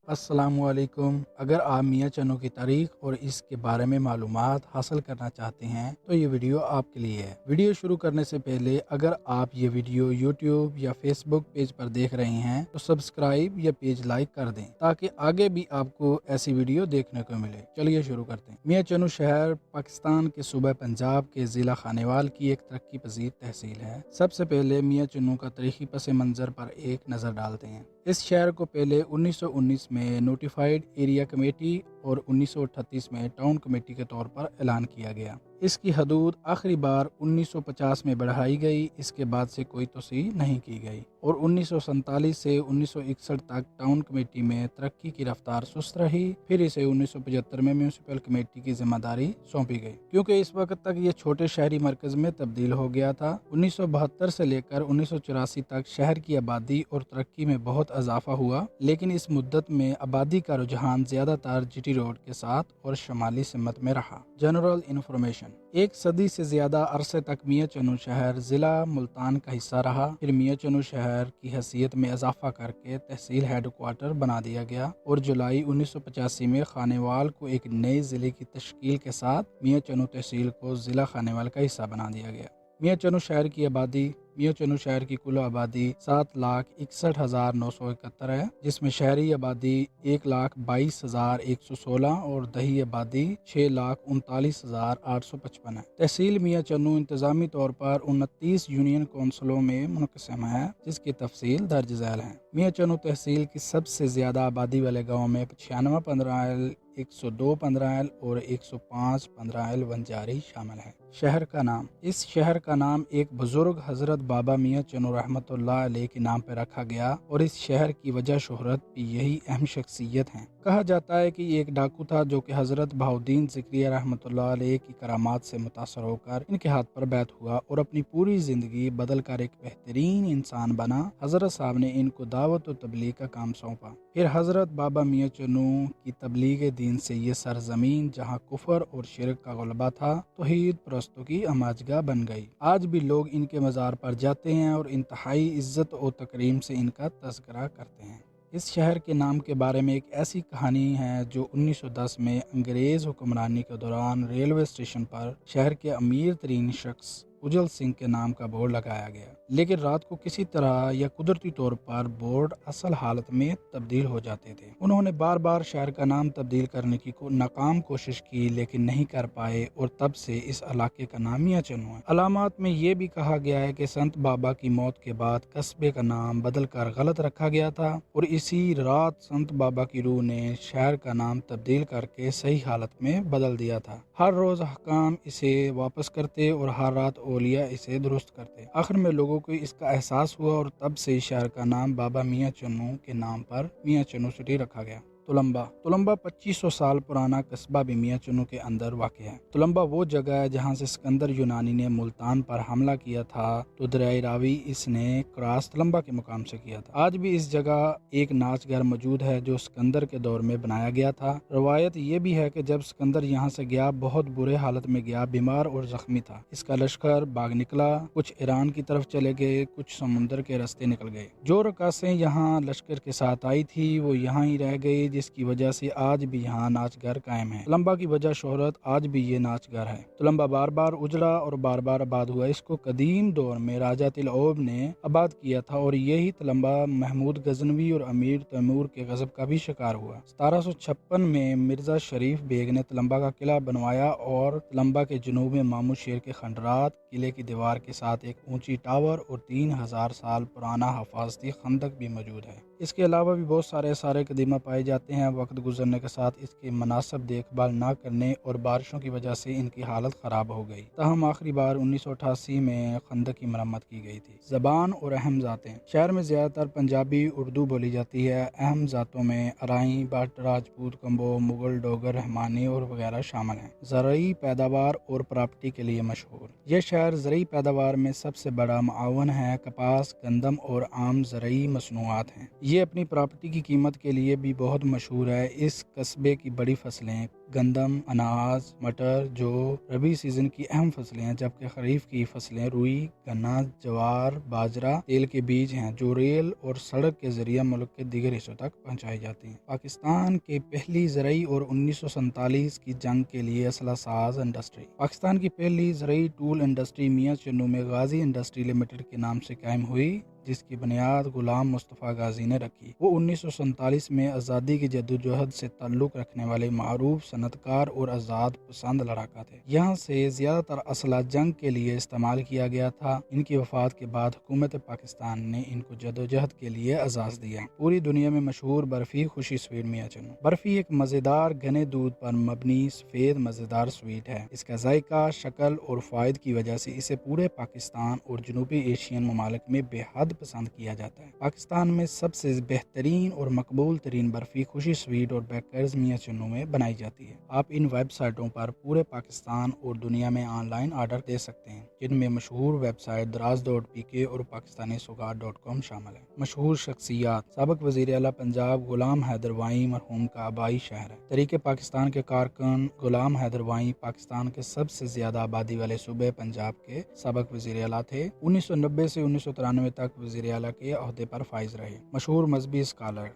السلام علیکم۔ اگر آپ میاں چنو کی تاریخ اور اس کے بارے میں معلومات حاصل کرنا چاہتے ہیں تو یہ ویڈیو آپ کے لیے ہے۔ ویڈیو شروع کرنے سے پہلے اگر آپ یہ ویڈیو یوٹیوب یا فیس بک پیج پر دیکھ رہے ہیں تو سبسکرائب یا پیج لائک کر دیں تاکہ آگے بھی آپ کو ایسی ویڈیو دیکھنے کو ملے۔ چلیے شروع کرتے ہیں۔ میاں چنو شہر پاکستان کے صوبہ پنجاب کے ضلع خانیوال کی ایک ترقی پذیر تحصیل ہے۔ سب سے پہلے میاں چنو کا تاریخی پس منظر پر ایک نظر ڈالتے ہیں۔ اس شہر کو پہلے 1919 میں نوٹیفائیڈ ایریا کمیٹی اور 1938 میں ٹاؤن کمیٹی کے طور پر اعلان کیا گیا۔ اس کی حدود آخری بار 1950 میں بڑھائی گئی، اس کے بعد سے کوئی توسیع نہیں کی گئی اور 1947 سے 1961 تک ٹاؤن کمیٹی میں ترقی کی رفتار سست رہی۔ پھر اسے 1975 میں میونسپل کمیٹی کی ذمہ داری سونپی گئی کیونکہ اس وقت تک یہ چھوٹے شہری مرکز میں تبدیل ہو گیا تھا۔ 1972 سے لے کر 1984 تک شہر کی آبادی اور ترقی میں بہت اضافہ ہوا، لیکن اس مدت میں آبادی کا رجحان زیادہ تر جی ٹی روڈ کے ساتھ اور شمالی سمت میں رہا۔ جنرل انفارمیشن: ایک صدی سے زیادہ عرصے تک میاں چنو شہر ضلع ملتان کا حصہ رہا۔ پھر میاں چنو شہر کی حیثیت میں اضافہ کر کے تحصیل ہیڈ کوارٹر بنا دیا گیا اور جولائی 1985 میں خانیوال کو ایک نئے ضلع کی تشکیل کے ساتھ میاں چنو تحصیل کو ضلع خانیوال کا حصہ بنا دیا گیا۔ میاں چنو شہر کی آبادی: میاں چنو شہر کی کل آبادی 7,61,971 ہے، جس میں شہری آبادی 1,22,116 اور دیہی آبادی 6,39,855 ہے۔ تحصیل میاں چنو انتظامی طور پر 29 یونین کونسلوں میں منقسم ہے، جس کی تفصیل درج ذیل ہے۔ میاں چنو تحصیل کی سب سے زیادہ آبادی والے گاؤں میں 96 15 102 15 اور 105 15 ونجاری شامل ہے۔ شہر کا نام: اس شہر کا نام ایک بزرگ حضرت بابا میاں چنو رحمۃ اللہ علیہ کے نام پر رکھا گیا اور اس شہر کی وجہ شہرت بھی یہی اہم شخصیت ہیں۔ کہا جاتا ہے کہ یہ ایک ڈاکو تھا جو کہ حضرت بہاؤالدین ذکریہ رحمۃ اللہ علیہ کی کرامات سے متاثر ہو کر ان کے ہاتھ پر بیعت ہوا اور اپنی پوری زندگی بدل کر ایک بہترین انسان بنا۔ حضرت صاحب نے ان کو دعوت و تبلیغ کا کام سونپا۔ پھر حضرت بابا میاں چنو کی تبلیغ دین سے یہ سرزمین جہاں کفر اور شرک کا غلبہ تھا، توحید پرستوں کی اماجگاہ بن گئی۔ آج بھی لوگ ان کے مزار پر جاتے ہیں اور انتہائی عزت و تکریم سے ان کا تذکرہ کرتے ہیں۔ اس شہر کے نام کے بارے میں ایک ایسی کہانی ہے جو 1910 میں انگریز حکمرانی کے دوران ریلوے اسٹیشن پر شہر کے امیر ترین شخص اجل سنگھ کے نام کا بورڈ لگایا گیا، لیکن رات کو کسی طرح یا قدرتی طور پر بورڈ اصل حالت میں تبدیل ہو جاتے تھے۔ انہوں نے بار بار شہر کا نام تبدیل کرنے کی ناکام کوشش کی لیکن نہیں کر پائے اور تب سے اس علاقے کا نام میاں چنو ہے۔ علامات میں یہ بھی کہا گیا ہے کہ سنت بابا کی موت کے بعد قصبے کا نام بدل کر غلط رکھا گیا تھا اور اسی رات سنت بابا کی روح نے شہر کا نام تبدیل کر کے صحیح حالت میں بدل دیا تھا۔ ہر روز حکام اسے واپس کرتے اور ہر رات اولیاء اسے درست کرتے۔ آخر میں لوگوں کو اس کا احساس ہوا اور تب سے شہر کا نام بابا میاں چنو کے نام پر میاں چنو سٹی رکھا گیا۔ تلمبہ: 2500 سال پرانا قصبہ بھی میاں چنو کے اندر واقع ہے۔ تلمبہ وہ جگہ ہے جہاں سے اسکندر یونانی نے ملتان پر حملہ کیا تھا تو دریائے راوی اس نے کراس تلمبہ کے مقام سے کیا تھا۔ آج بھی اس جگہ ایک ناچ گھر موجود ہے جو اسکندر کے دور میں بنایا گیا تھا۔ روایت یہ بھی ہے کہ جب اسکندر یہاں سے گیا بہت برے حالت میں گیا، بیمار اور زخمی تھا۔ اس کا لشکر بھاگ نکلا، کچھ ایران کی طرف چلے گئے، کچھ سمندر کے راستے نکل گئے۔ جو رقاصیں یہاں لشکر کے ساتھ آئی تھی وہ یہاں ہی رہ گئی، جس کی وجہ سے آج بھی یہاں ناچ گھر قائم ہے۔ تلمبہ کی وجہ شہرت: آج بھی یہ ناچ گھر ہے۔ تلمبہ بار بار اجڑا اور بار بار آباد ہوا۔ اس کو قدیم دور میں راجہ تلعوب نے آباد کیا تھا اور یہی تلمبہ محمود غزنوی اور امیر تیمور کے غضب کا بھی شکار ہوا۔ 1756 میں مرزا شریف بیگ نے تلمبہ کا قلعہ بنوایا اور تلمبہ کے جنوب میں مامو شیر کے کھنڈرات، قلعے کی دیوار کے ساتھ ایک اونچی ٹاور اور 3000 سال پرانا حفاظتی خندق بھی موجود ہے۔ اس کے علاوہ بھی بہت سارے آثار قدیمہ پائے جاتے ہیں۔ وقت گزرنے کے ساتھ اس کی مناسب دیکھ بھال نہ کرنے اور بارشوں کی وجہ سے ان کی حالت خراب ہو گئی، تاہم آخری بار 1988 میں خندق کی مرمت کی گئی تھی۔ زبان اور اہم ذاتیں: شہر میں زیادہ تر پنجابی اردو بولی جاتی ہے۔ اہم ذاتوں میں ارائیں، بٹ، راجپوت، کمبو، مغل، ڈوگر، رحمانی اور وغیرہ شامل ہیں۔ زرعی پیداوار اور پراپرٹی کے لیے مشہور، یہ شہر زرعی پیداوار میں سب سے بڑا معاون ہے۔ کپاس، گندم اور عام زرعی مصنوعات ہیں۔ یہ اپنی پراپرٹی کی قیمت کے لیے بھی بہت مشہور ہے۔ اس قصبے کی بڑی فصلیں گندم، اناج، مٹر جو ربی سیزن کی اہم فصلیں ہیں، جبکہ خریف کی فصلیں روئی، گنا، جوار، باجرہ، تیل کے بیج ہیں جو ریل اور سڑک کے ذریعے ملک کے دیگر حصوں تک پہنچائی جاتی ہیں۔ پاکستان کے پہلی زرعی اور 1947 کی جنگ کے لیے اسلحہ ساز انڈسٹری۔ پاکستان کی پہلی زرعی ٹول انڈسٹری میاں چنو میں غازی انڈسٹری لمیٹڈ کے نام سے قائم ہوئی، جس کی بنیاد غلام مصطفیٰ غازی نے رکھی۔ وہ 1947 میں آزادی کی جدوجہد سے تعلق رکھنے والے معروف صنعت کار اور آزاد پسند لڑاکا تھے۔ یہاں سے زیادہ تر اسلحہ جنگ کے لیے استعمال کیا گیا تھا۔ ان کی وفات کے بعد حکومت پاکستان نے ان کو جدوجہد کے لیے اعزاز دیا۔ پوری دنیا میں مشہور برفی خوشی سویٹ میاں چنو۔ برفی ایک مزیدار گھنے دودھ پر مبنی سفید مزیدار سویٹ ہے۔ اس کا ذائقہ، شکل اور فوائد کی وجہ سے اسے پورے پاکستان اور جنوبی ایشین ممالک میں بے حد پسند کیا جاتا ہے۔ پاکستان میں سب سے بہترین اور مقبول ترین برفی خوشی سویٹ اور بیکرز میاں چنو میں بنائی جاتی ہے۔ آپ ان ویب سائٹوں پر پورے پاکستان اور دنیا میں آن لائن آرڈر دے سکتے ہیں، جن میں مشہور ویب سائٹ دراز.pk اور پاکستانی-سوگات.com شامل ہے۔ مشہور شخصیات: سابق وزیر اعلیٰ پنجاب غلام حیدر وائیں مرحوم کا آبائی شہر ہے۔ تحریک پاکستان کے کارکن غلام حیدر وائیں پاکستان کے سب سے زیادہ آبادی والے صوبے پنجاب کے سابق وزیر اعلیٰ تھے۔ 1990 سے 1993 تک وزیر اعلیٰ کے عہدے پر فائز رہے۔ مشہور مذہبی اسکالر: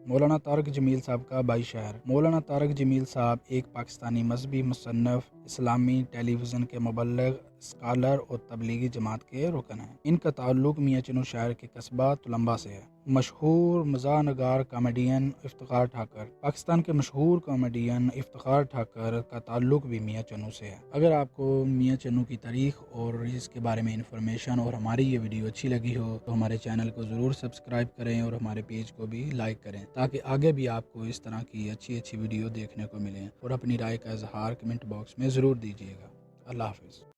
مولانا طارق جمیل صاحب کا آبائی شہر۔ مولانا طارق جمیل صاحب ایک پاکستانی مذہبی مصنف، اسلامی ٹیلی ویژن کے مبلغ، اسکالر اور تبلیغی جماعت کے رکن ہیں۔ ان کا تعلق میاں چنو شہر کے قصبہ تلمبہ سے ہے۔ مشہور مزاح نگار کامیڈین افتخار ٹھاکر: پاکستان کے مشہور کامیڈین افتخار ٹھاکر کا تعلق بھی میاں چنو سے ہے۔ اگر آپ کو میاں چنو کی تاریخ اور اس کے بارے میں انفارمیشن اور ہماری یہ ویڈیو اچھی لگی ہو تو ہمارے چینل کو ضرور سبسکرائب کریں اور ہمارے پیج کو بھی لائک کریں، تاکہ آگے بھی آپ کو اس طرح کی اچھی ویڈیو دیکھنے کو ملیں، اور اپنی رائے کا اظہار کمنٹ باکس میں ضرور دیجیے گا۔ اللہ حافظ۔